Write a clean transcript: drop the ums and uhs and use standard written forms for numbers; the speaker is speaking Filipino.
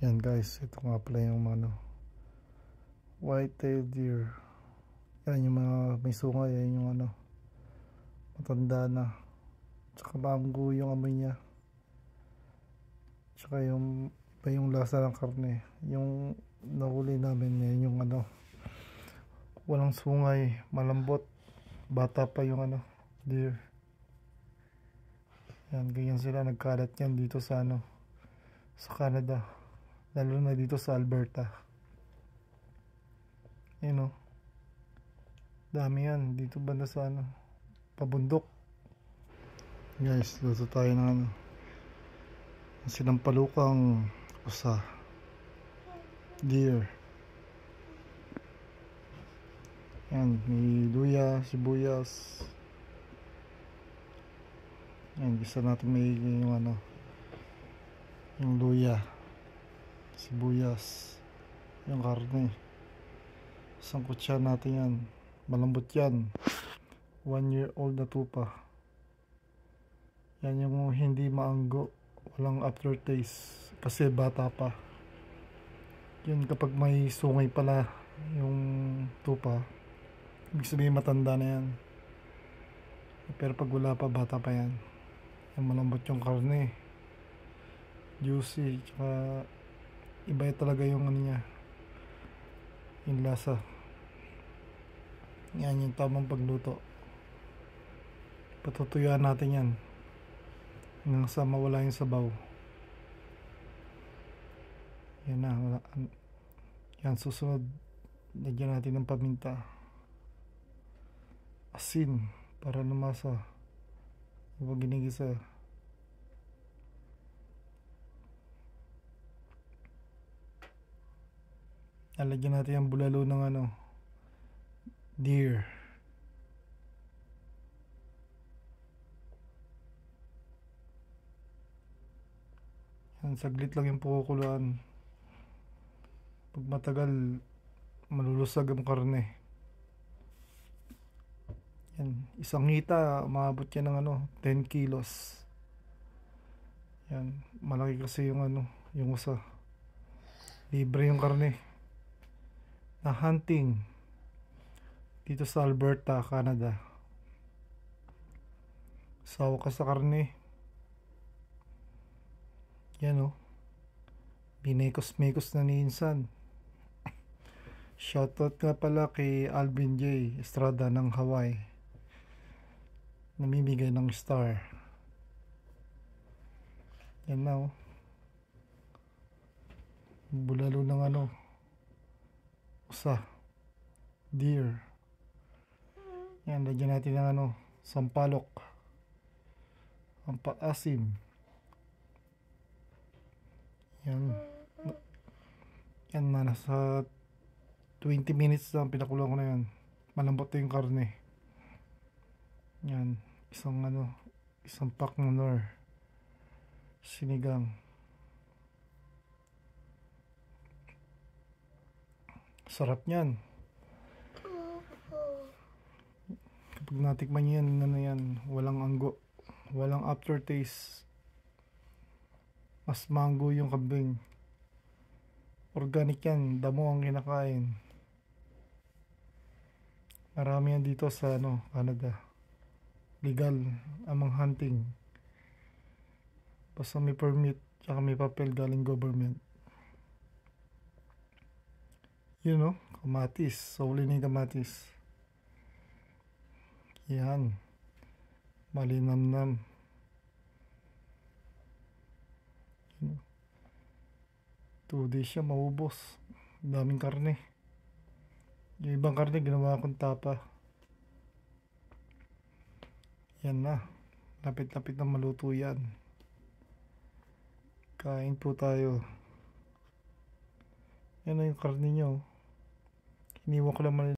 Yan guys, ito nga pala yung white-tailed deer. Yan yung mga may sungay, yan yung matanda na. Tsaka maanggo yung amoy niya. Tsaka yung iba yung lasa ng karne. Yung nahuli namin yan yung walang sungay, malambot. Bata pa yung deer. Yan, ganyan sila nagkalat yan dito sa sa Canada. Lalo na dito sa Alberta. Dami yan dito banda sa pabundok. Guys, luto tayo ng sinampalukang usa deer. Yan, may luya, sibuyas. Yan, gusto natin may yung luya, sibuyas, yung karne. Isang kutsa natin yan. Malambot yan. 1-year-old na tupa. Yan yung hindi maanggo, walang aftertaste kasi bata pa. Yun, kapag may sungay pala yung tupa, ibig sabihin matanda na yan. Pero pag wala pa, bata pa yan. Yung malambot yung karne, juicy, tsaka iba talaga yung niya, yung lasa. Yan yung tamang pagluto. Patutuyuan natin yan hanggang sa mawala yung sabaw. Yan na, wala. Yan, susunod lagyan natin ng paminta, asin para lumasa habang ginigisa. Lalagyan natin yung bulalo ng deer. Yan, saglit lang yung pukuluan. Pag matagal, malulusag ang karne. Yan, isang hita, umabot yan ng 10 kilos. Yan, malaki kasi yung yung usa. Libre yung karne. Na hunting dito sa Alberta, Canada. Sawa ka sa karne. Yan binekos-mekos na ni Insan. Shoutout nga pala kay Alvin J. Estrada ng Hawaii, namimigay ng star. Yan na bulalo ng usa deer. Yan, lagyan natin ng sampalok, ang paasim. Yan man, nasa 20 minutes lang pinakulo ko na yan. Malambot yung karne. Yan, isang pack ng nor sinigang. Sarap niyan. Kapag natikman yan, yan, walang anggo, walang aftertaste. Mas mango yung kambing. Organic yan, damo ang kinakain. Marami yan dito sa Canada. Legal among hunting. Basta may permit, tsaka may papel galing government. Kamatis. Sauli na yung kamatis. Yan, malinamnam. 2 days siya maubos. Daming karne. Yung ibang karne ginawa akong tapa. Yan na, lapit-lapit na maluto yan. Kain po tayo. Yan na yung karne nyo. Hiniwa ko lang